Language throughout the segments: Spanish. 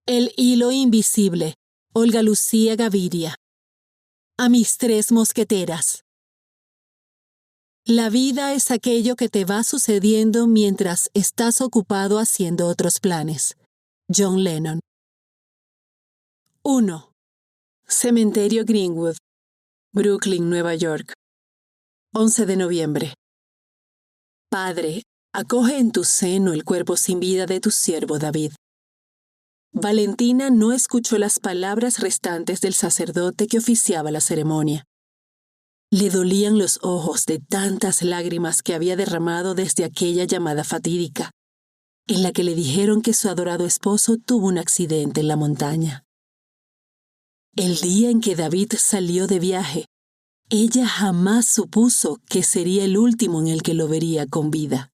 El hilo invisible. Olga Lucía Gaviria. A mis 3 mosqueteras. La vida es aquello que te va sucediendo mientras estás ocupado haciendo otros planes. John Lennon. 1. Cementerio Greenwood, Brooklyn, Nueva York. 11 de noviembre. Padre, acoge en tu seno el cuerpo sin vida de tu siervo David. Valentina no escuchó las palabras restantes del sacerdote que oficiaba la ceremonia. Le dolían los ojos de tantas lágrimas que había derramado desde aquella llamada fatídica, en la que le dijeron que su adorado esposo tuvo un accidente en la montaña. El día en que David salió de viaje, ella jamás supuso que sería el último en el que lo vería con vida.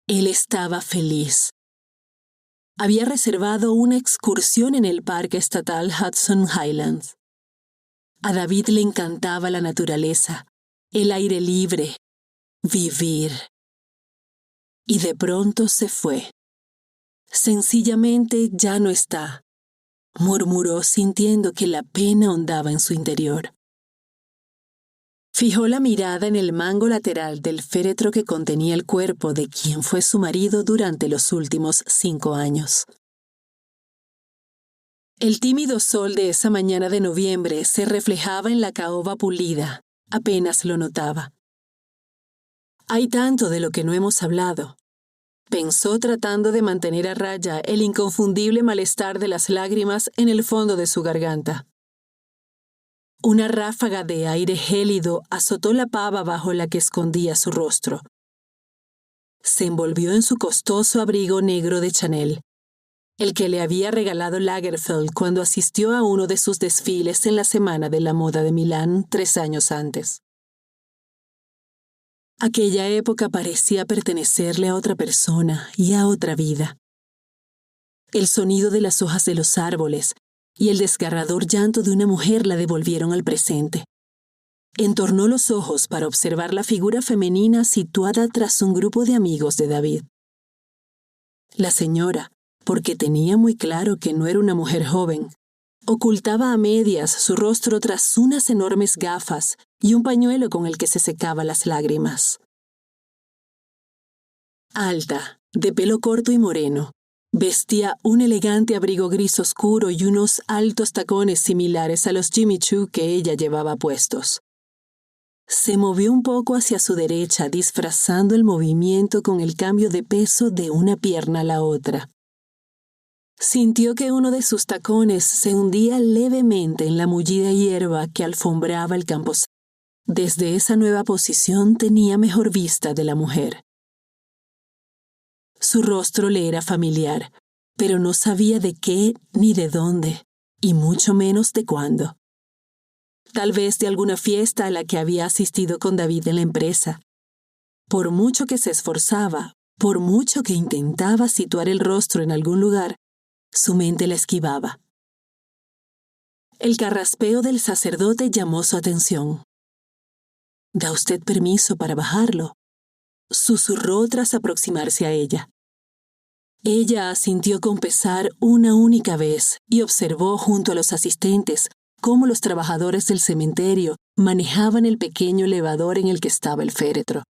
Él estaba feliz. Había reservado una excursión en el Parque Estatal Hudson Highlands. A David le encantaba la naturaleza, el aire libre, vivir. Y de pronto se fue. Sencillamente ya no está, murmuró sintiendo que la pena hondaba en su interior. Fijó la mirada en el mango lateral del féretro que contenía el cuerpo de quien fue su marido durante los últimos 5 años. El tímido sol de esa mañana de noviembre se reflejaba en la caoba pulida, apenas lo notaba. Hay tanto de lo que no hemos hablado, pensó tratando de mantener a raya el inconfundible malestar de las lágrimas en el fondo de su garganta. Una ráfaga de aire gélido azotó la pava bajo la que escondía su rostro. Se envolvió en su costoso abrigo negro de Chanel, el que le había regalado Lagerfeld cuando asistió a uno de sus desfiles en la Semana de la Moda de Milán 3 años antes. Aquella época parecía pertenecerle a otra persona y a otra vida. El sonido de las hojas de los árboles y el desgarrador llanto de una mujer la devolvieron al presente. Entornó los ojos para observar la figura femenina situada tras un grupo de amigos de David. La señora, porque tenía muy claro que no era una mujer joven, ocultaba a medias su rostro tras unas enormes gafas y un pañuelo con el que se secaba las lágrimas. Alta, de pelo corto y moreno, vestía un elegante abrigo gris oscuro y unos altos tacones similares a los Jimmy Choo que ella llevaba puestos. Se movió un poco hacia su derecha, disfrazando el movimiento con el cambio de peso de una pierna a la otra. Sintió que uno de sus tacones se hundía levemente en la mullida hierba que alfombraba el camposanto. Desde esa nueva posición tenía mejor vista de la mujer. Su rostro le era familiar, pero no sabía de qué ni de dónde, y mucho menos de cuándo. Tal vez de alguna fiesta a la que había asistido con David en la empresa. Por mucho que se esforzaba, por mucho que intentaba situar el rostro en algún lugar, su mente la esquivaba. El carraspeo del sacerdote llamó su atención. «¿Da usted permiso para bajarlo?», susurró tras aproximarse a ella. Ella asintió con pesar una única vez y observó junto a los asistentes cómo los trabajadores del cementerio manejaban el pequeño elevador en el que estaba el féretro.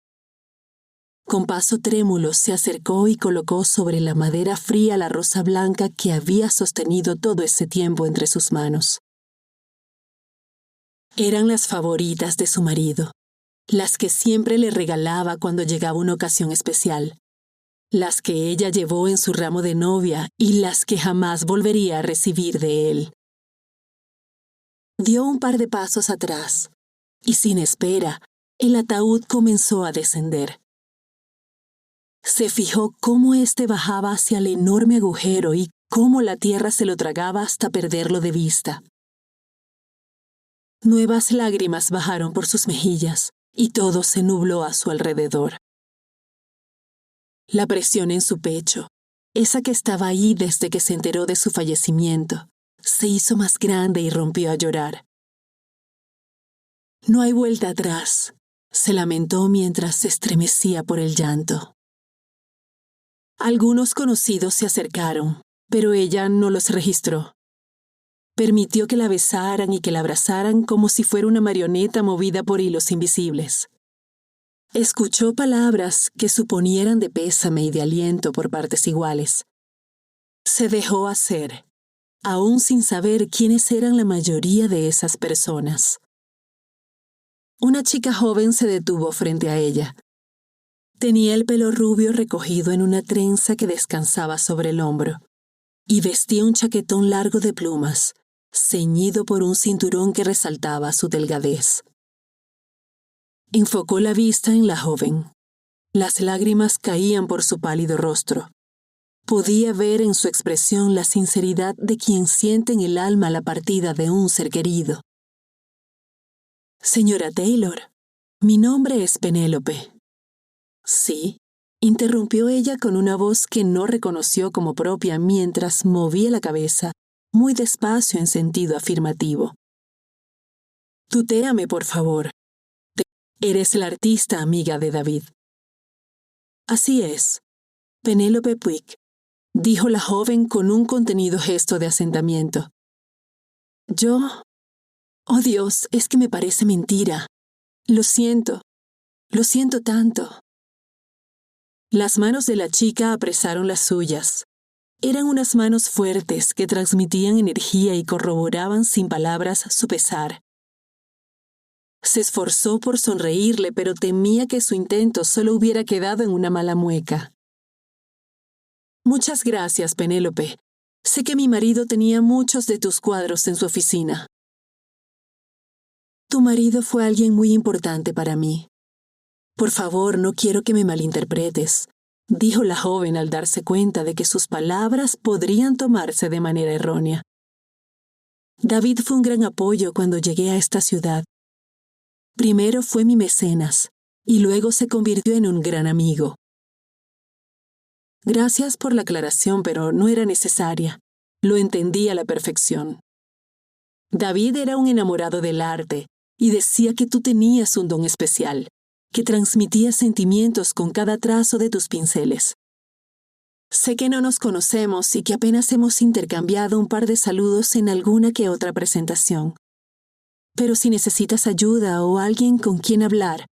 Con paso trémulo se acercó y colocó sobre la madera fría la rosa blanca que había sostenido todo ese tiempo entre sus manos. Eran las favoritas de su marido, las que siempre le regalaba cuando llegaba una ocasión especial, las que ella llevó en su ramo de novia y las que jamás volvería a recibir de él. Dio un par de pasos atrás, y sin espera, el ataúd comenzó a descender. Se fijó cómo éste bajaba hacia el enorme agujero y cómo la tierra se lo tragaba hasta perderlo de vista. Nuevas lágrimas bajaron por sus mejillas y todo se nubló a su alrededor. La presión en su pecho, esa que estaba ahí desde que se enteró de su fallecimiento, se hizo más grande y rompió a llorar. «No hay vuelta atrás», se lamentó mientras se estremecía por el llanto. Algunos conocidos se acercaron, pero ella no los registró. Permitió que la besaran y que la abrazaran como si fuera una marioneta movida por hilos invisibles. Escuchó palabras que suponieran de pésame y de aliento por partes iguales. Se dejó hacer, aún sin saber quiénes eran la mayoría de esas personas. Una chica joven se detuvo frente a ella. Tenía el pelo rubio recogido en una trenza que descansaba sobre el hombro, y vestía un chaquetón largo de plumas, ceñido por un cinturón que resaltaba su delgadez. Enfocó la vista en la joven. Las lágrimas caían por su pálido rostro. Podía ver en su expresión la sinceridad de quien siente en el alma la partida de un ser querido. Señora Taylor, mi nombre es Penélope. Sí, interrumpió ella con una voz que no reconoció como propia mientras movía la cabeza, muy despacio en sentido afirmativo. Tutéame, por favor. Eres la artista amiga de David. Así es, Penélope Puig, dijo la joven con un contenido gesto de asentamiento. Yo... Oh Dios, es que me parece mentira. Lo siento tanto. Las manos de la chica apresaron las suyas. Eran unas manos fuertes que transmitían energía y corroboraban sin palabras su pesar. Se esforzó por sonreírle, pero temía que su intento solo hubiera quedado en una mala mueca. Muchas gracias, Penélope. Sé que mi marido tenía muchos de tus cuadros en su oficina. Tu marido fue alguien muy importante para mí. Por favor, no quiero que me malinterpretes, dijo la joven al darse cuenta de que sus palabras podrían tomarse de manera errónea. David fue un gran apoyo cuando llegué a esta ciudad. Primero fue mi mecenas, y luego se convirtió en un gran amigo. Gracias por la aclaración, pero no era necesaria. Lo entendí a la perfección. David era un enamorado del arte, y decía que tú tenías un don especial, que transmitías sentimientos con cada trazo de tus pinceles. Sé que no nos conocemos y que apenas hemos intercambiado un par de saludos en alguna que otra presentación. Pero si necesitas ayuda o alguien con quien hablar,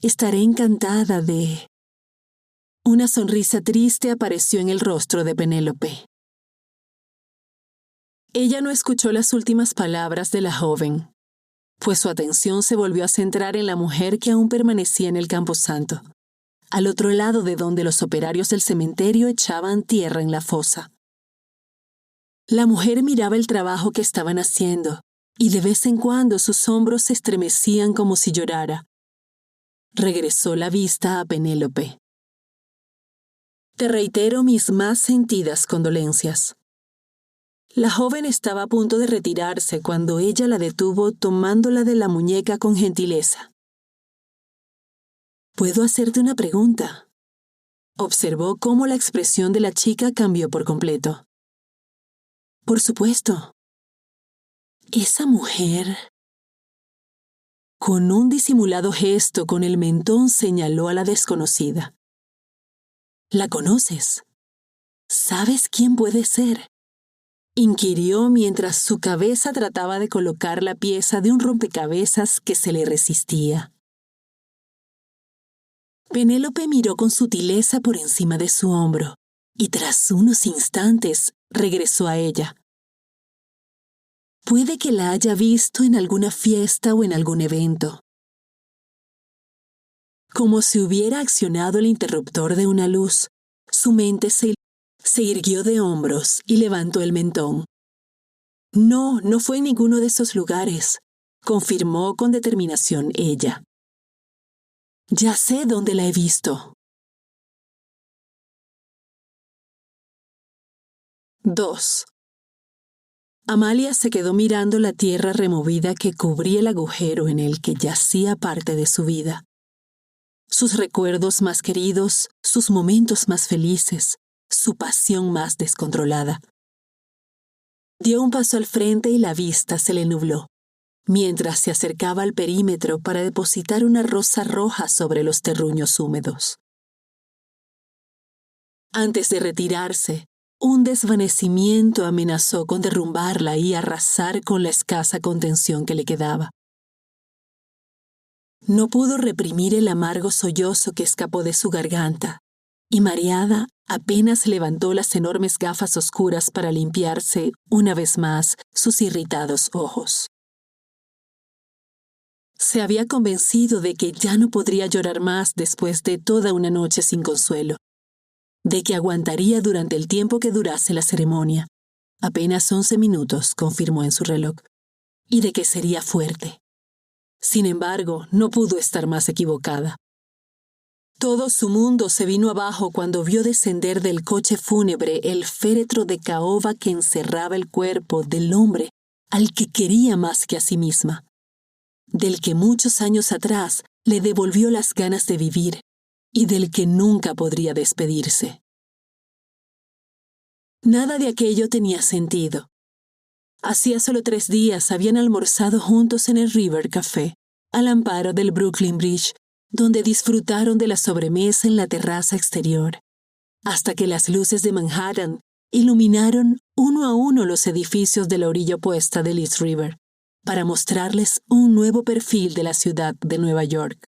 estaré encantada de... Una sonrisa triste apareció en el rostro de Penélope. Ella no escuchó las últimas palabras de la joven, pues su atención se volvió a centrar en la mujer que aún permanecía en el camposanto, al otro lado de donde los operarios del cementerio echaban tierra en la fosa. La mujer miraba el trabajo que estaban haciendo, y de vez en cuando sus hombros se estremecían como si llorara. Regresó la vista a Penélope. Te reitero mis más sentidas condolencias. La joven estaba a punto de retirarse cuando ella la detuvo tomándola de la muñeca con gentileza. ¿Puedo hacerte una pregunta? Observó cómo la expresión de la chica cambió por completo. Por supuesto. Esa mujer... Con un disimulado gesto con el mentón señaló a la desconocida. ¿La conoces? ¿Sabes quién puede ser? Inquirió mientras su cabeza trataba de colocar la pieza de un rompecabezas que se le resistía. Penélope miró con sutileza por encima de su hombro y tras unos instantes regresó a ella. Puede que la haya visto en alguna fiesta o en algún evento. Como si hubiera accionado el interruptor de una luz, su mente se irguió de hombros y levantó el mentón. No fue en ninguno de esos lugares, confirmó con determinación ella. Ya sé dónde la he visto. 2. Amalia se quedó mirando la tierra removida que cubría el agujero en el que yacía parte de su vida. Sus recuerdos más queridos, sus momentos más felices, su pasión más descontrolada. Dio un paso al frente y la vista se le nubló, mientras se acercaba al perímetro para depositar una rosa roja sobre los terruños húmedos. Antes de retirarse, un desvanecimiento amenazó con derrumbarla y arrasar con la escasa contención que le quedaba. No pudo reprimir el amargo sollozo que escapó de su garganta, y mareada apenas levantó las enormes gafas oscuras para limpiarse, una vez más, sus irritados ojos. Se había convencido de que ya no podría llorar más después de toda una noche sin consuelo, de que aguantaría durante el tiempo que durase la ceremonia, apenas 11 minutos, confirmó en su reloj, y de que sería fuerte. Sin embargo, no pudo estar más equivocada. Todo su mundo se vino abajo cuando vio descender del coche fúnebre el féretro de caoba que encerraba el cuerpo del hombre al que quería más que a sí misma, del que muchos años atrás le devolvió las ganas de vivir y del que nunca podría despedirse. Nada de aquello tenía sentido. Hacía solo 3 días habían almorzado juntos en el River Café, al amparo del Brooklyn Bridge, donde disfrutaron de la sobremesa en la terraza exterior, hasta que las luces de Manhattan iluminaron uno a uno los edificios de la orilla opuesta del East River, para mostrarles un nuevo perfil de la ciudad de Nueva York.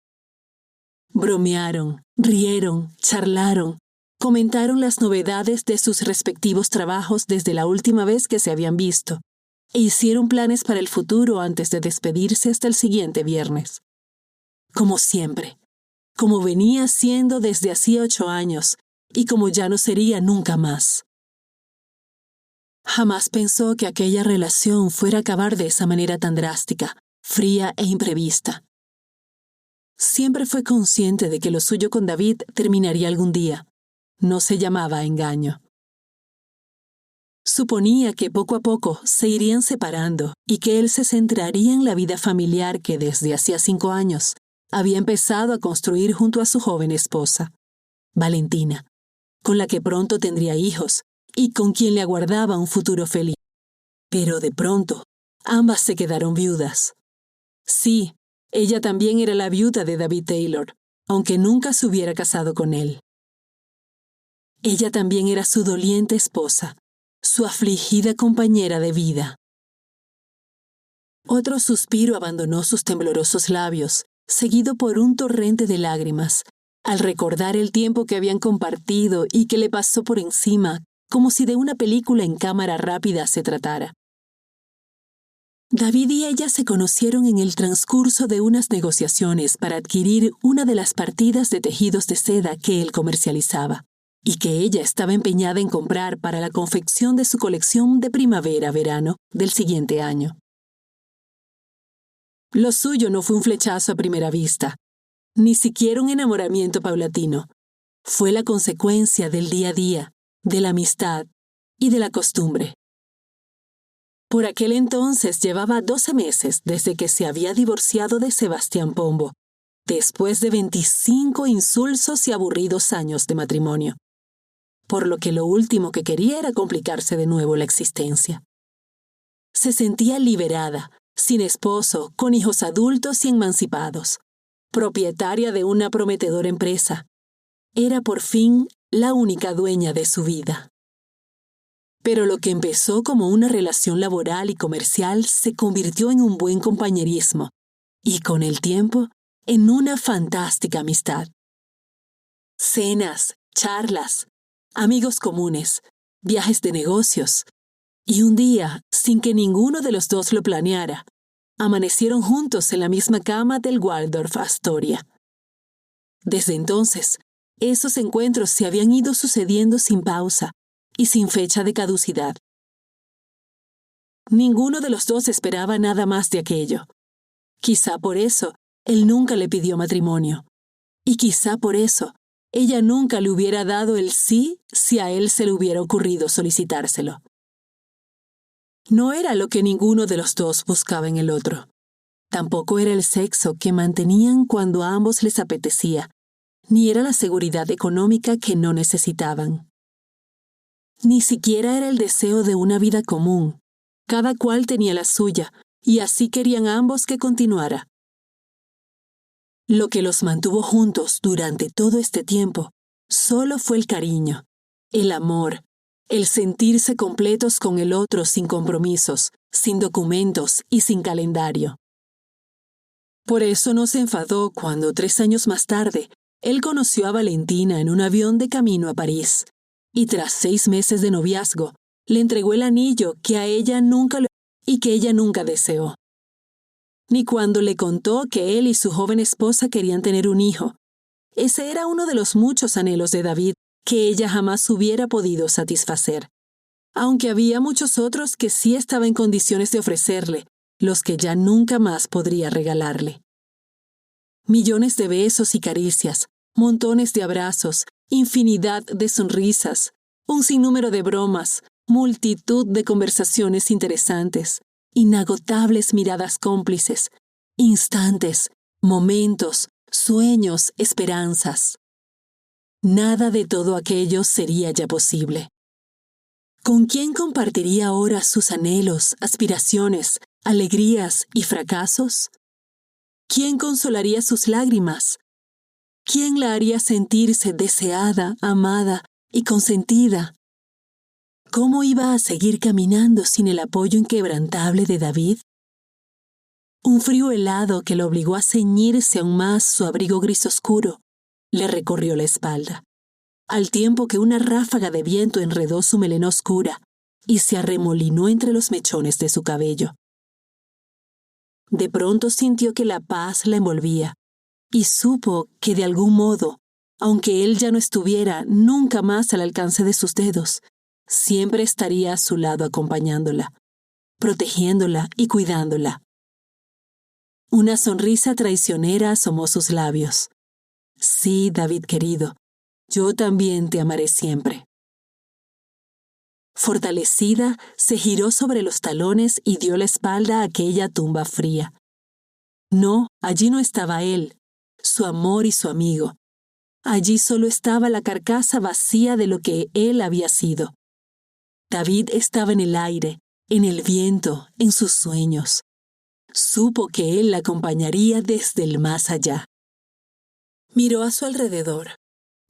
Bromearon, rieron, charlaron, comentaron las novedades de sus respectivos trabajos desde la última vez que se habían visto, e hicieron planes para el futuro antes de despedirse hasta el siguiente viernes. Como siempre, como venía siendo desde hacía 8 años, y como ya no sería nunca más. Jamás pensó que aquella relación fuera a acabar de esa manera tan drástica, fría e imprevista. Siempre fue consciente de que lo suyo con David terminaría algún día. No se llamaba engaño. Suponía que poco a poco se irían separando y que él se centraría en la vida familiar que desde hacía 5 años había empezado a construir junto a su joven esposa, Valentina, con la que pronto tendría hijos y con quien le aguardaba un futuro feliz. Pero de pronto, ambas se quedaron viudas. Sí, ella también era la viuda de David Taylor, aunque nunca se hubiera casado con él. Ella también era su doliente esposa, su afligida compañera de vida. Otro suspiro abandonó sus temblorosos labios, seguido por un torrente de lágrimas, al recordar el tiempo que habían compartido y que le pasó por encima, como si de una película en cámara rápida se tratara. David y ella se conocieron en el transcurso de unas negociaciones para adquirir una de las partidas de tejidos de seda que él comercializaba, y que ella estaba empeñada en comprar para la confección de su colección de primavera-verano del siguiente año. Lo suyo no fue un flechazo a primera vista, ni siquiera un enamoramiento paulatino. Fue la consecuencia del día a día, de la amistad y de la costumbre. Por aquel entonces llevaba 12 meses desde que se había divorciado de Sebastián Pombo, después de 25 insulsos y aburridos años de matrimonio, por lo que lo último que quería era complicarse de nuevo la existencia. Se sentía liberada, sin esposo, con hijos adultos y emancipados, propietaria de una prometedora empresa. Era por fin la única dueña de su vida. Pero lo que empezó como una relación laboral y comercial se convirtió en un buen compañerismo y, con el tiempo, en una fantástica amistad. Cenas, charlas, amigos comunes, viajes de negocios, y un día, sin que ninguno de los dos lo planeara, amanecieron juntos en la misma cama del Waldorf Astoria. Desde entonces, esos encuentros se habían ido sucediendo sin pausa y sin fecha de caducidad. Ninguno de los dos esperaba nada más de aquello. Quizá por eso él nunca le pidió matrimonio, y quizá por eso ella nunca le hubiera dado el sí si a él se le hubiera ocurrido solicitárselo. No era lo que ninguno de los dos buscaba en el otro. Tampoco era el sexo que mantenían cuando a ambos les apetecía, ni era la seguridad económica que no necesitaban. Ni siquiera era el deseo de una vida común. Cada cual tenía la suya, y así querían ambos que continuara. Lo que los mantuvo juntos durante todo este tiempo solo fue el cariño, el amor, el sentirse completos con el otro sin compromisos, sin documentos y sin calendario. Por eso no se enfadó cuando 3 años más tarde, él conoció a Valentina en un avión de camino a París, y tras 6 meses de noviazgo, le entregó el anillo que a ella nunca y que ella nunca deseó. Ni cuando le contó que él y su joven esposa querían tener un hijo. Ese era uno de los muchos anhelos de David que ella jamás hubiera podido satisfacer. Aunque había muchos otros que sí estaba en condiciones de ofrecerle, los que ya nunca más podría regalarle. Millones de besos y caricias, montones de abrazos, infinidad de sonrisas, un sinnúmero de bromas, multitud de conversaciones interesantes, inagotables miradas cómplices, instantes, momentos, sueños, esperanzas. Nada de todo aquello sería ya posible. ¿Con quién compartiría ahora sus anhelos, aspiraciones, alegrías y fracasos? ¿Quién consolaría sus lágrimas? ¿Quién la haría sentirse deseada, amada y consentida? ¿Cómo iba a seguir caminando sin el apoyo inquebrantable de David? Un frío helado que lo obligó a ceñirse aún más su abrigo gris oscuro le recorrió la espalda, al tiempo que una ráfaga de viento enredó su melena oscura y se arremolinó entre los mechones de su cabello. De pronto sintió que la paz la envolvía y supo que de algún modo, aunque él ya no estuviera nunca más al alcance de sus dedos, siempre estaría a su lado acompañándola, protegiéndola y cuidándola. Una sonrisa traicionera asomó sus labios. Sí, David querido, yo también te amaré siempre. Fortalecida, se giró sobre los talones y dio la espalda a aquella tumba fría. No, allí no estaba él, su amor y su amigo. Allí solo estaba la carcasa vacía de lo que él había sido. David estaba en el aire, en el viento, en sus sueños. Supo que él la acompañaría desde el más allá. Miró a su alrededor.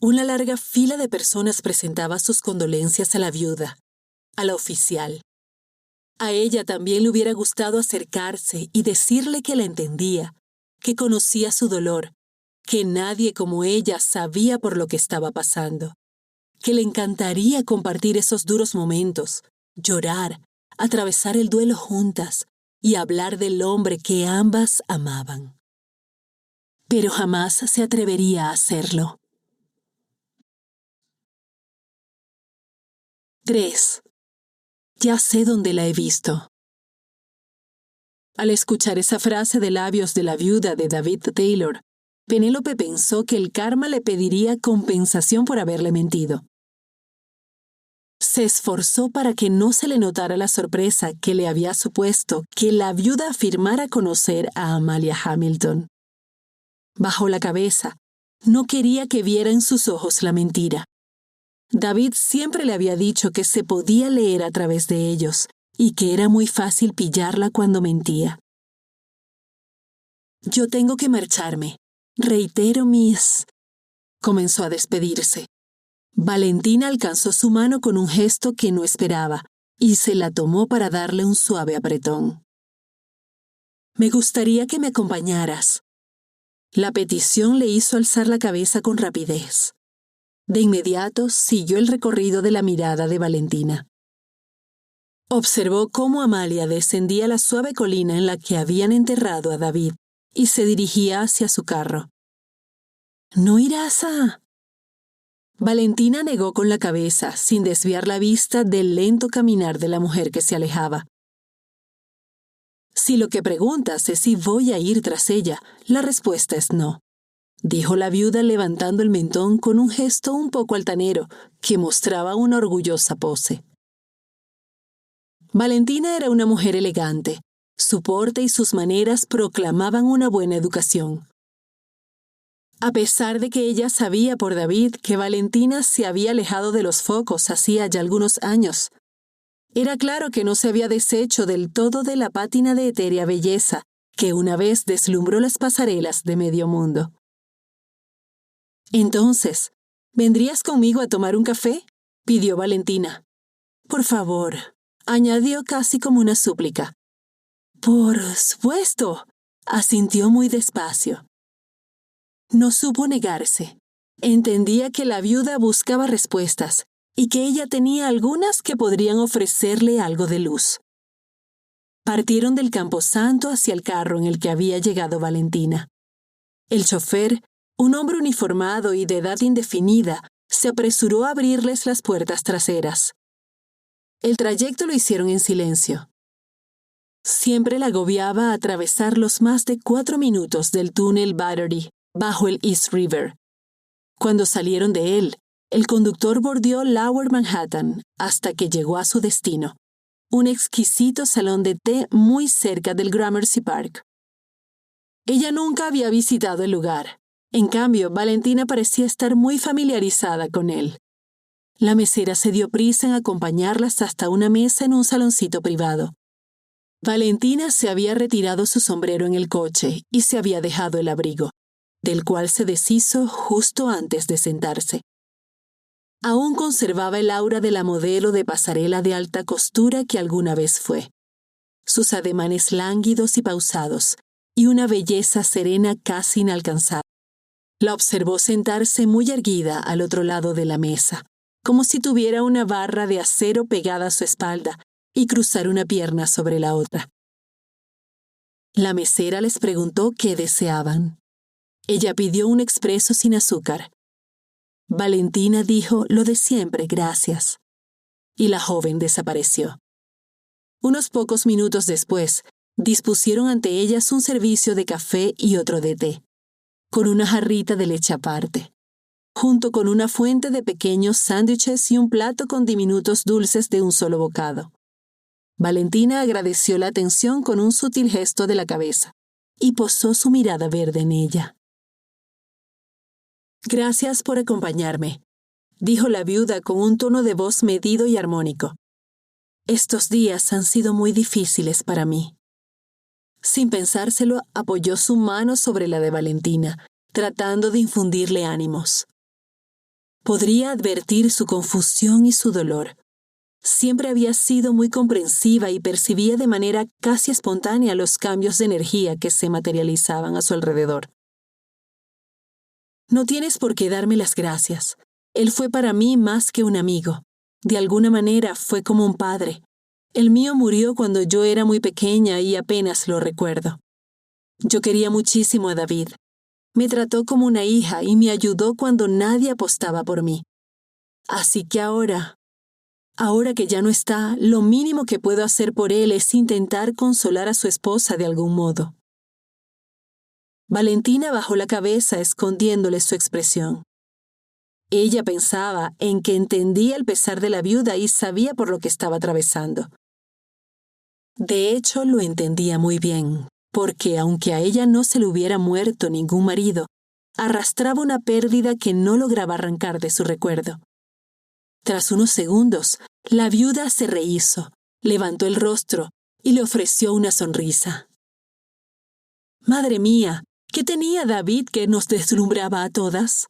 Una larga fila de personas presentaba sus condolencias a la viuda, a la oficial. A ella también le hubiera gustado acercarse y decirle que la entendía, que conocía su dolor, que nadie como ella sabía por lo que estaba pasando, que le encantaría compartir esos duros momentos, llorar, atravesar el duelo juntas y hablar del hombre que ambas amaban. Pero jamás se atrevería a hacerlo. 3. Ya sé dónde la he visto. Al escuchar esa frase de labios de la viuda de David Taylor, Penélope pensó que el karma le pediría compensación por haberle mentido. Se esforzó para que no se le notara la sorpresa que le había supuesto que la viuda afirmara conocer a Amalia Hamilton. Bajó la cabeza. No quería que viera en sus ojos la mentira. David siempre le había dicho que se podía leer a través de ellos y que era muy fácil pillarla cuando mentía. Yo tengo que marcharme. Reitero comenzó a despedirse. Valentina alcanzó su mano con un gesto que no esperaba y se la tomó para darle un suave apretón. Me gustaría que me acompañaras. La petición le hizo alzar la cabeza con rapidez. De inmediato siguió el recorrido de la mirada de Valentina. Observó cómo Amalia descendía la suave colina en la que habían enterrado a David y se dirigía hacia su carro. ¿No irás a...? Valentina negó con la cabeza, sin desviar la vista del lento caminar de la mujer que se alejaba. Si lo que preguntas es si voy a ir tras ella, la respuesta es no, dijo la viuda levantando el mentón con un gesto un poco altanero que mostraba una orgullosa pose. Valentina era una mujer elegante. Su porte y sus maneras proclamaban una buena educación. A pesar de que ella sabía por David que Valentina se había alejado de los focos hacía ya algunos años, era claro que no se había deshecho del todo de la pátina de etérea belleza que una vez deslumbró las pasarelas de medio mundo. Entonces, ¿vendrías conmigo a tomar un café?, pidió Valentina. Por favor, añadió casi como una súplica. Por supuesto, asintió muy despacio. No supo negarse. Entendía que la viuda buscaba respuestas y que ella tenía algunas que podrían ofrecerle algo de luz. Partieron del camposanto hacia el carro en el que había llegado Valentina. El chofer, un hombre uniformado y de edad indefinida, se apresuró a abrirles las puertas traseras. El trayecto lo hicieron en silencio. Siempre la agobiaba atravesar los más de 4 minutos del túnel Battery bajo el East River. Cuando salieron de él, el conductor bordeó Lower Manhattan hasta que llegó a su destino, un exquisito salón de té muy cerca del Gramercy Park. Ella nunca había visitado el lugar. En cambio, Valentina parecía estar muy familiarizada con él. La mesera se dio prisa en acompañarlas hasta una mesa en un saloncito privado. Valentina se había retirado su sombrero en el coche y se había dejado el abrigo, del cual se deshizo justo antes de sentarse. Aún conservaba el aura de la modelo de pasarela de alta costura que alguna vez fue. Sus ademanes lánguidos y pausados, y una belleza serena casi inalcanzable. La observó sentarse muy erguida al otro lado de la mesa, como si tuviera una barra de acero pegada a su espalda y cruzar una pierna sobre la otra. La mesera les preguntó qué deseaban. Ella pidió un expreso sin azúcar. Valentina dijo lo de siempre, gracias. Y la joven desapareció. Unos pocos minutos después, dispusieron ante ellas un servicio de café y otro de té, con una jarrita de leche aparte, junto con una fuente de pequeños sándwiches y un plato con diminutos dulces de un solo bocado. Valentina agradeció la atención con un sutil gesto de la cabeza y posó su mirada verde en ella. Gracias por acompañarme, dijo la viuda con un tono de voz medido y armónico. Estos días han sido muy difíciles para mí. Sin pensárselo, apoyó su mano sobre la de Valentina, tratando de infundirle ánimos. Podría advertir su confusión y su dolor. Siempre había sido muy comprensiva y percibía de manera casi espontánea los cambios de energía que se materializaban a su alrededor. No tienes por qué darme las gracias. Él fue para mí más que un amigo. De alguna manera fue como un padre. El mío murió cuando yo era muy pequeña y apenas lo recuerdo. Yo quería muchísimo a David. Me trató como una hija y me ayudó cuando nadie apostaba por mí. Así que ahora que ya no está, lo mínimo que puedo hacer por él es intentar consolar a su esposa de algún modo. Valentina bajó la cabeza escondiéndole su expresión. Ella pensaba en que entendía el pesar de la viuda y sabía por lo que estaba atravesando. De hecho, lo entendía muy bien, porque aunque a ella no se le hubiera muerto ningún marido, arrastraba una pérdida que no lograba arrancar de su recuerdo. Tras unos segundos, la viuda se rehizo, levantó el rostro y le ofreció una sonrisa. «Madre mía, ¿qué tenía David que nos deslumbraba a todas?»,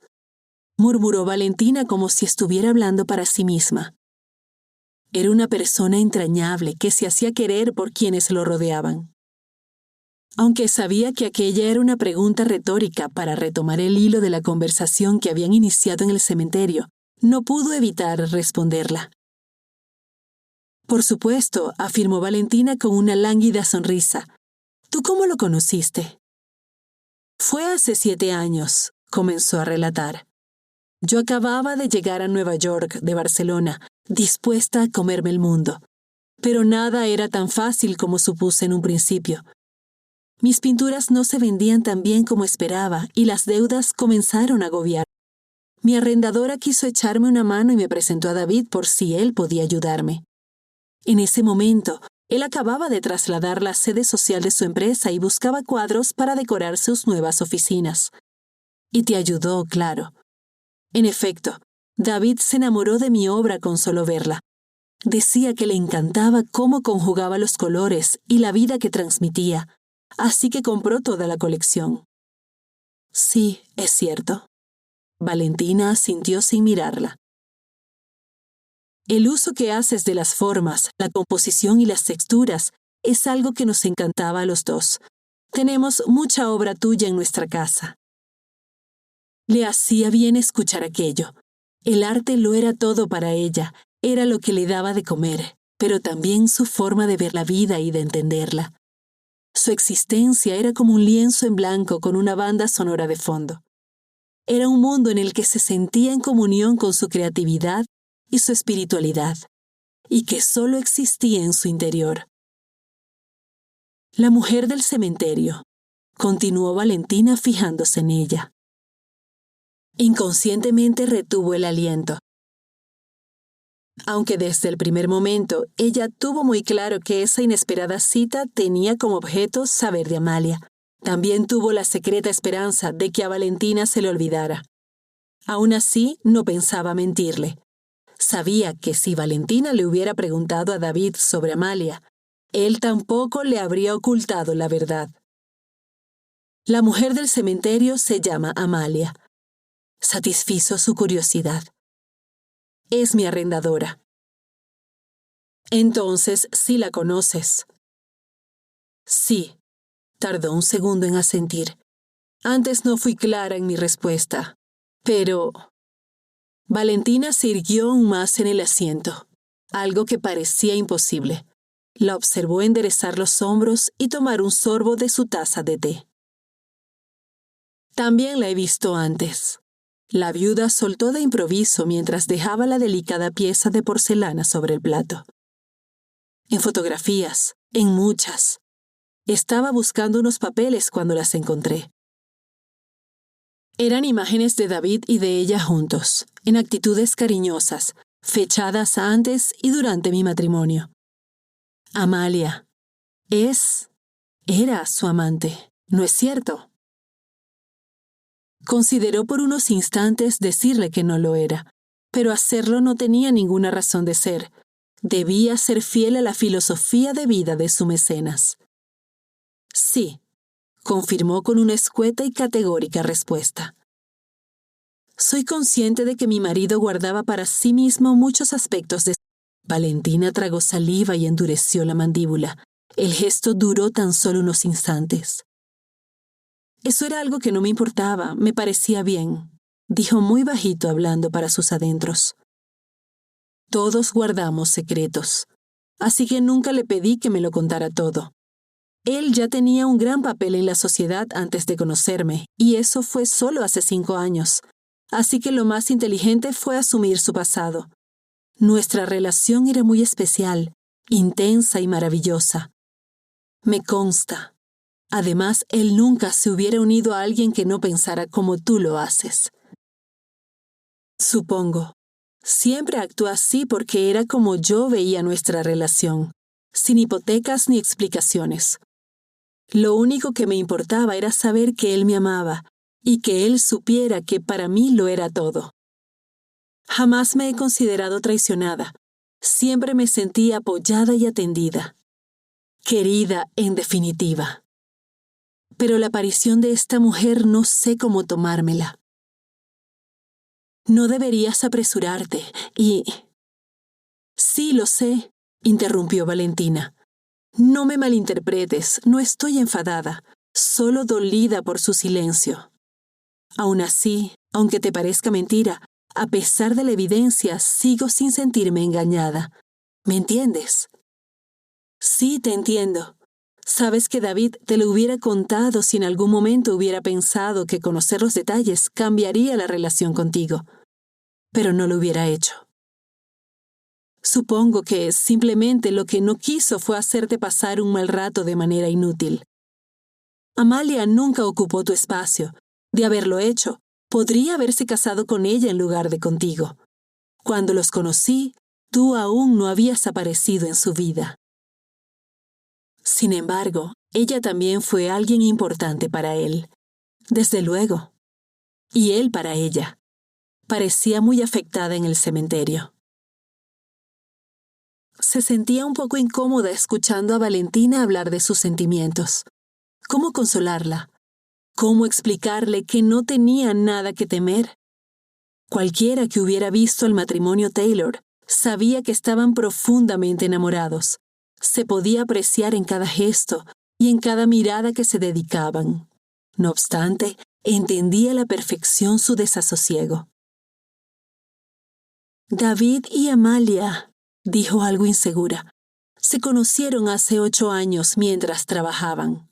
murmuró Valentina como si estuviera hablando para sí misma. Era una persona entrañable que se hacía querer por quienes lo rodeaban. Aunque sabía que aquella era una pregunta retórica para retomar el hilo de la conversación que habían iniciado en el cementerio, no pudo evitar responderla. «Por supuesto», afirmó Valentina con una lánguida sonrisa. «¿Tú cómo lo conociste?» «Fue hace 7 años», comenzó a relatar. «Yo acababa de llegar a Nueva York de Barcelona, dispuesta a comerme el mundo. Pero nada era tan fácil como supuse en un principio. Mis pinturas no se vendían tan bien como esperaba y las deudas comenzaron a agobiar. Mi arrendadora quiso echarme una mano y me presentó a David por si él podía ayudarme. En ese momento, él acababa de trasladar la sede social de su empresa y buscaba cuadros para decorar sus nuevas oficinas. Y te ayudó, claro. En efecto, David se enamoró de mi obra con solo verla. Decía que le encantaba cómo conjugaba los colores y la vida que transmitía, así que compró toda la colección». «Sí, es cierto». Valentina asintió sin mirarla. El uso que haces de las formas, la composición y las texturas es algo que nos encantaba a los dos. Tenemos mucha obra tuya en nuestra casa. Le hacía bien escuchar aquello. El arte lo era todo para ella, era lo que le daba de comer, pero también su forma de ver la vida y de entenderla. Su existencia era como un lienzo en blanco con una banda sonora de fondo. Era un mundo en el que se sentía en comunión con su creatividad y su espiritualidad, y que solo existía en su interior. La mujer del cementerio, continuó Valentina fijándose en ella. Inconscientemente retuvo el aliento. Aunque desde el primer momento ella tuvo muy claro que esa inesperada cita tenía como objeto saber de Amalia, también tuvo la secreta esperanza de que a Valentina se le olvidara. Aún así, no pensaba mentirle. Sabía que si Valentina le hubiera preguntado a David sobre Amalia, él tampoco le habría ocultado la verdad. La mujer del cementerio se llama Amalia. Satisfizo su curiosidad. Es mi arrendadora. Entonces, sí la conoces. Sí, tardó un segundo en asentir. Antes no fui clara en mi respuesta, pero... Valentina se irguió aún más en el asiento, algo que parecía imposible. La observó enderezar los hombros y tomar un sorbo de su taza de té. También la he visto antes. La viuda soltó de improviso mientras dejaba la delicada pieza de porcelana sobre el plato. En fotografías, en muchas. Estaba buscando unos papeles cuando las encontré. Eran imágenes de David y de ella juntos, en actitudes cariñosas, fechadas antes y durante mi matrimonio. Amalia era su amante, ¿no es cierto? Consideró por unos instantes decirle que no lo era, pero hacerlo no tenía ninguna razón de ser. Debía ser fiel a la filosofía de vida de su mecenas. Sí, confirmó con una escueta y categórica respuesta. Soy consciente de que mi marido guardaba para sí mismo muchos aspectos de... Valentina tragó saliva y endureció la mandíbula. El gesto duró tan solo unos instantes. Eso era algo que no me importaba, me parecía bien, dijo muy bajito hablando para sus adentros. Todos guardamos secretos, así que nunca le pedí que me lo contara todo. Él ya tenía un gran papel en la sociedad antes de conocerme, y eso fue solo hace 5 años, así que lo más inteligente fue asumir su pasado. Nuestra relación era muy especial, intensa y maravillosa. Me consta. Además, él nunca se hubiera unido a alguien que no pensara como tú lo haces. Supongo. Siempre actuó así porque era como yo veía nuestra relación, sin hipotecas ni explicaciones. Lo único que me importaba era saber que él me amaba y que él supiera que para mí lo era todo. Jamás me he considerado traicionada. Siempre me sentí apoyada y atendida. Querida, en definitiva. Pero la aparición de esta mujer no sé cómo tomármela. No deberías apresurarte y... Sí, lo sé, interrumpió Valentina. No me malinterpretes, no estoy enfadada, solo dolida por su silencio. Aún así, aunque te parezca mentira, a pesar de la evidencia, sigo sin sentirme engañada. ¿Me entiendes? Sí, te entiendo. Sabes que David te lo hubiera contado si en algún momento hubiera pensado que conocer los detalles cambiaría la relación contigo. Pero no lo hubiera hecho. Supongo que simplemente lo que no quiso fue hacerte pasar un mal rato de manera inútil. Amalia nunca ocupó tu espacio. De haberlo hecho, podría haberse casado con ella en lugar de contigo. Cuando los conocí, tú aún no habías aparecido en su vida. Sin embargo, ella también fue alguien importante para él. Desde luego. Y él para ella. Parecía muy afectada en el cementerio. Se sentía un poco incómoda escuchando a Valentina hablar de sus sentimientos. ¿Cómo consolarla? ¿Cómo explicarle que no tenía nada que temer? Cualquiera que hubiera visto el matrimonio Taylor Sabía que estaban profundamente enamorados. Se podía apreciar en cada gesto y en cada mirada que se dedicaban. No obstante, entendía a la perfección su desasosiego. David y Amalia, dijo algo insegura, se conocieron hace 8 años mientras trabajaban.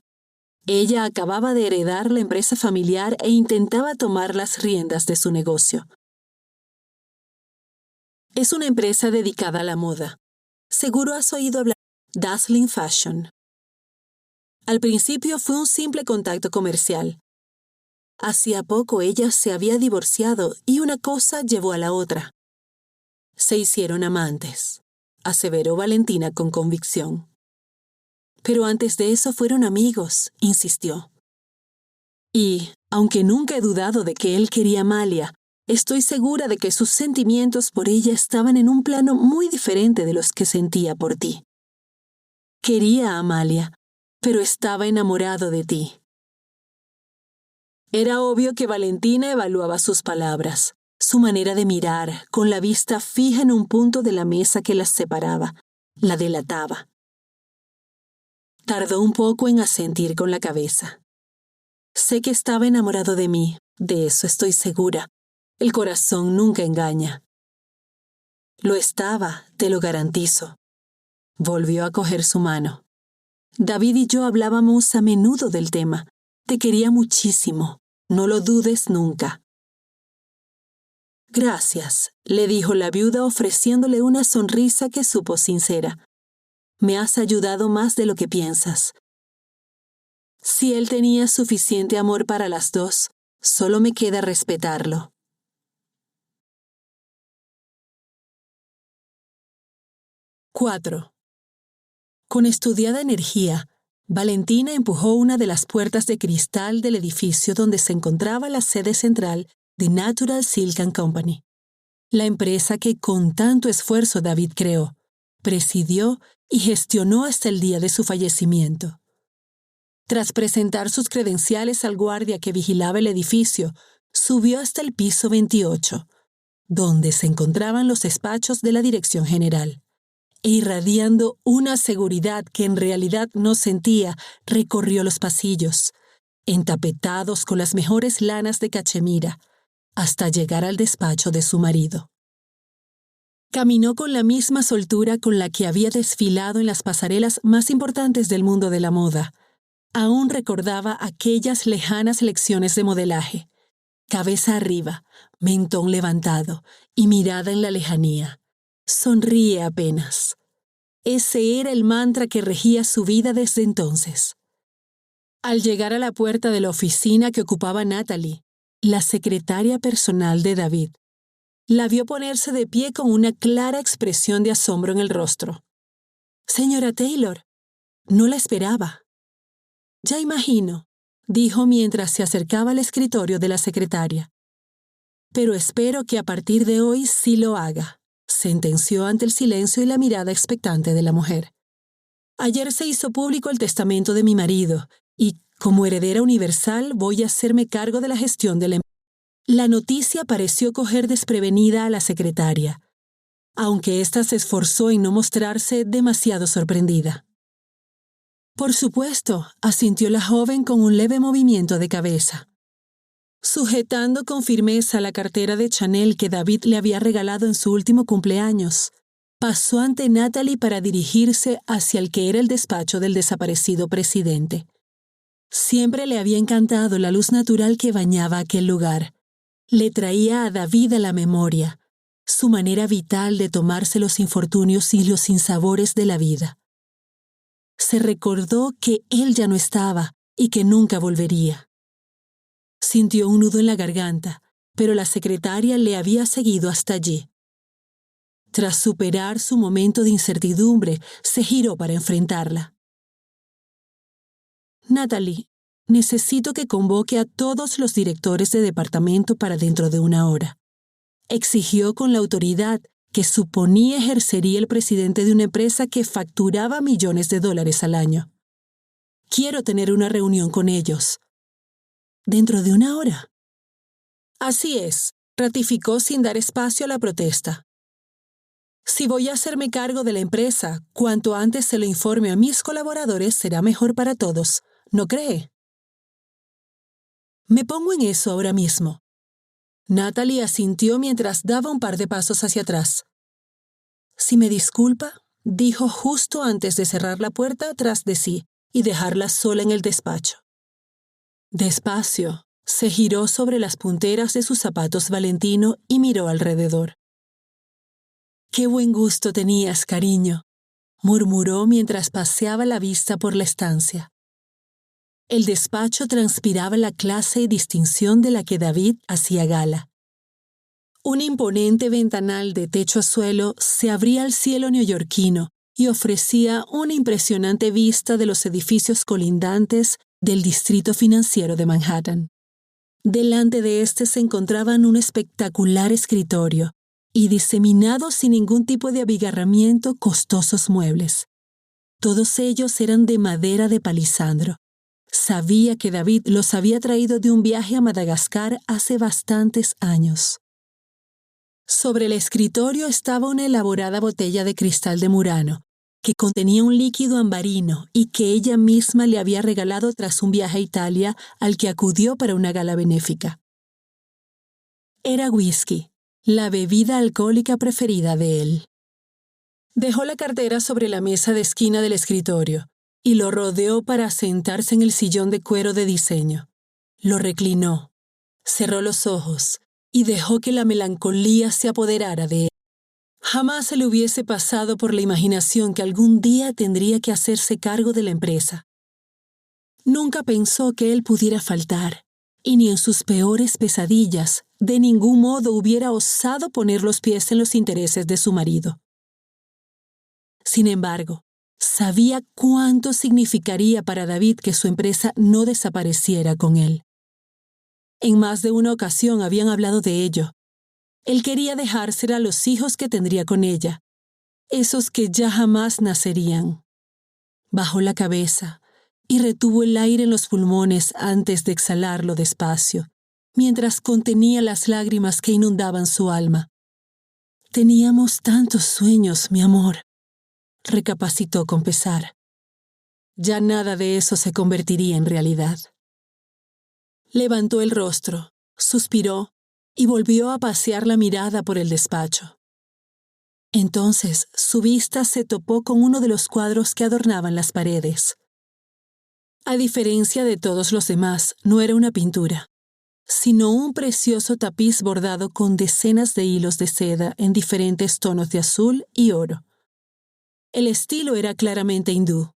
Ella acababa de heredar la empresa familiar e intentaba tomar las riendas de su negocio. Es una empresa dedicada a la moda. Seguro has oído hablar de Dazzling Fashion. Al principio fue un simple contacto comercial. Hacía poco ella se había divorciado y una cosa llevó a la otra. Se hicieron amantes, aseveró Valentina con convicción. Pero antes de eso fueron amigos, insistió. Y, aunque nunca he dudado de que él quería a Amalia, estoy segura de que sus sentimientos por ella estaban en un plano muy diferente de los que sentía por ti. Quería a Amalia, pero estaba enamorado de ti. Era obvio que Valentina evaluaba sus palabras, su manera de mirar, con la vista fija en un punto de la mesa que las separaba, la delataba. Tardó un poco en asentir con la cabeza. Sé que estaba enamorado de mí, de eso estoy segura. El corazón nunca engaña. Lo estaba, te lo garantizo. Volvió a coger su mano. David y yo hablábamos a menudo del tema. Te quería muchísimo. No lo dudes nunca. Gracias, le dijo la viuda ofreciéndole una sonrisa que supo sincera. Me has ayudado más de lo que piensas. Si él tenía suficiente amor para las dos, solo me queda respetarlo. ―4. Con estudiada energía, Valentina empujó una de las puertas de cristal del edificio donde se encontraba la sede central de Natural Silk & Company, la empresa que con tanto esfuerzo David creó, presidió y gestionó hasta el día de su fallecimiento. Tras presentar sus credenciales al guardia que vigilaba el edificio, subió hasta el piso 28, donde se encontraban los despachos de la dirección general. E irradiando una seguridad que en realidad no sentía, recorrió los pasillos, entapetados con las mejores lanas de cachemira, hasta llegar al despacho de su marido. Caminó con la misma soltura con la que había desfilado en las pasarelas más importantes del mundo de la moda. Aún recordaba aquellas lejanas lecciones de modelaje. Cabeza arriba, mentón levantado y mirada en la lejanía. Sonríe apenas. Ese era el mantra que regía su vida desde entonces. Al llegar a la puerta de la oficina que ocupaba Natalie, la secretaria personal de David, la vio ponerse de pie con una clara expresión de asombro en el rostro. «Señora Taylor, no la esperaba». «Ya imagino», dijo mientras se acercaba al escritorio de la secretaria. «Pero espero que a partir de hoy sí lo haga», sentenció ante el silencio y la mirada expectante de la mujer. «Ayer se hizo público el testamento de mi marido y, como heredera universal, voy a hacerme cargo de la gestión de la empresa». La noticia pareció coger desprevenida a la secretaria, aunque ésta se esforzó en no mostrarse demasiado sorprendida. «Por supuesto», asintió la joven con un leve movimiento de cabeza. Sujetando con firmeza la cartera de Chanel que David le había regalado en su último cumpleaños, pasó ante Natalie para dirigirse hacia el que era el despacho del desaparecido presidente. Siempre le había encantado la luz natural que bañaba aquel lugar. Le traía a David a la memoria, su manera vital de tomarse los infortunios y los sinsabores de la vida. Se recordó que él ya no estaba y que nunca volvería. Sintió un nudo en la garganta, pero la secretaria le había seguido hasta allí. Tras superar su momento de incertidumbre, se giró para enfrentarla. «Natalie, necesito que convoque a todos los directores de departamento para dentro de 1 hora», exigió con la autoridad que suponía ejercería el presidente de una empresa que facturaba millones de dólares al año. «Quiero tener una reunión con ellos». «¿Dentro de 1 hora?» «Así es», ratificó sin dar espacio a la protesta. Si voy a hacerme cargo de la empresa, cuanto antes se lo informe a mis colaboradores será mejor para todos, ¿no cree? Me pongo en eso ahora mismo. Natalie asintió mientras daba un par de pasos hacia atrás. Si me disculpa, dijo justo antes de cerrar la puerta tras de sí y dejarla sola en el despacho. Despacio, se giró sobre las punteras de sus zapatos Valentino y miró alrededor. «Qué buen gusto tenías, cariño», murmuró mientras paseaba la vista por la estancia. El despacho transpiraba la clase y distinción de la que David hacía gala. Un imponente ventanal de techo a suelo se abría al cielo neoyorquino y ofrecía una impresionante vista de los edificios colindantes del distrito financiero de Manhattan. Delante de este se encontraban un espectacular escritorio y diseminados sin ningún tipo de abigarramiento costosos muebles. Todos ellos eran de madera de palisandro. Sabía que David los había traído de un viaje a Madagascar hace bastantes años. Sobre el escritorio estaba una elaborada botella de cristal de Murano, que contenía un líquido ambarino y que ella misma le había regalado tras un viaje a Italia al que acudió para una gala benéfica. Era whisky, la bebida alcohólica preferida de él. Dejó la cartera sobre la mesa de esquina del escritorio y lo rodeó para sentarse en el sillón de cuero de diseño. Lo reclinó, cerró los ojos y dejó que la melancolía se apoderara de él. Jamás se le hubiese pasado por la imaginación que algún día tendría que hacerse cargo de la empresa. Nunca pensó que él pudiera faltar, y ni en sus peores pesadillas de ningún modo hubiera osado poner los pies en los intereses de su marido. Sin embargo, sabía cuánto significaría para David que su empresa no desapareciera con él. En más de una ocasión habían hablado de ello. Él quería dejársela a los hijos que tendría con ella, esos que ya jamás nacerían. Bajó la cabeza y retuvo el aire en los pulmones antes de exhalarlo despacio, mientras contenía las lágrimas que inundaban su alma. «Teníamos tantos sueños, mi amor», recapacitó con pesar. Ya nada de eso se convertiría en realidad. Levantó el rostro, suspiró y volvió a pasear la mirada por el despacho. Entonces su vista se topó con uno de los cuadros que adornaban las paredes. A diferencia de todos los demás, no era una pintura, sino un precioso tapiz bordado con decenas de hilos de seda en diferentes tonos de azul y oro. El estilo era claramente hindú.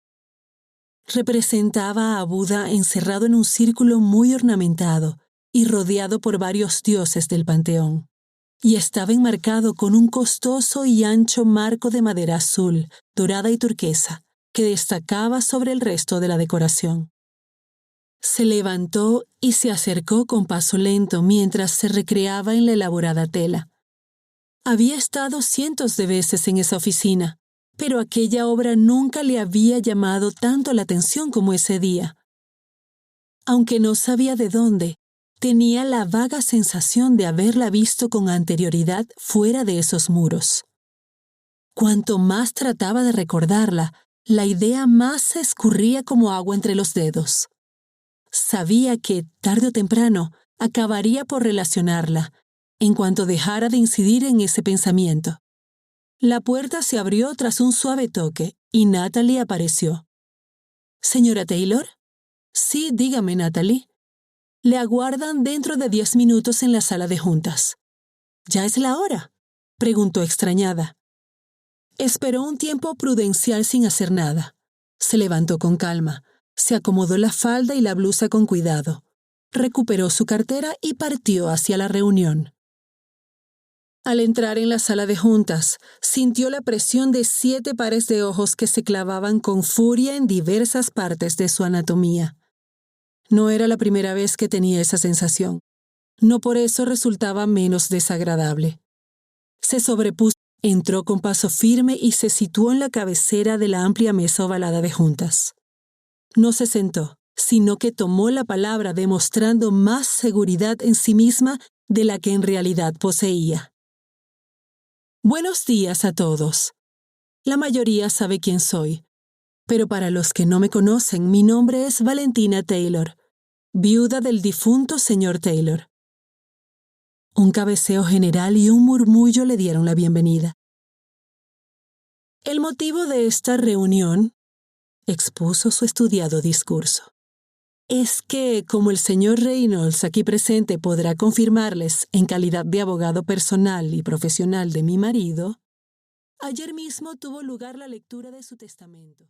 Representaba a Buda encerrado en un círculo muy ornamentado y rodeado por varios dioses del panteón, y estaba enmarcado con un costoso y ancho marco de madera azul, dorada y turquesa, que destacaba sobre el resto de la decoración. Se levantó y se acercó con paso lento mientras se recreaba en la elaborada tela. Había estado cientos de veces en esa oficina, pero aquella obra nunca le había llamado tanto la atención como ese día. Aunque no sabía de dónde, tenía la vaga sensación de haberla visto con anterioridad fuera de esos muros. Cuanto más trataba de recordarla, la idea más se escurría como agua entre los dedos. Sabía que, tarde o temprano, acabaría por relacionarla, en cuanto dejara de incidir en ese pensamiento. La puerta se abrió tras un suave toque y Natalie apareció. «¿Señora Taylor?» «Sí, dígame, Natalie». «Le aguardan dentro de 10 minutos en la sala de juntas». «¿Ya es la hora?», preguntó extrañada. Esperó un tiempo prudencial sin hacer nada. Se levantó con calma, se acomodó la falda y la blusa con cuidado, recuperó su cartera y partió hacia la reunión. Al entrar en la sala de juntas, sintió la presión de 7 pares de ojos que se clavaban con furia en diversas partes de su anatomía. No era la primera vez que tenía esa sensación. No por eso resultaba menos desagradable. Se sobrepuso, entró con paso firme y se situó en la cabecera de la amplia mesa ovalada de juntas. No se sentó, sino que tomó la palabra demostrando más seguridad en sí misma de la que en realidad poseía. Buenos días a todos. La mayoría sabe quién soy, pero para los que no me conocen, mi nombre es Valentina Taylor, viuda del difunto señor Taylor. Un cabeceo general y un murmullo le dieron la bienvenida. El motivo de esta reunión, expuso su estudiado discurso, es que, como el señor Reynolds aquí presente podrá confirmarles en calidad de abogado personal y profesional de mi marido, ayer mismo tuvo lugar la lectura de su testamento.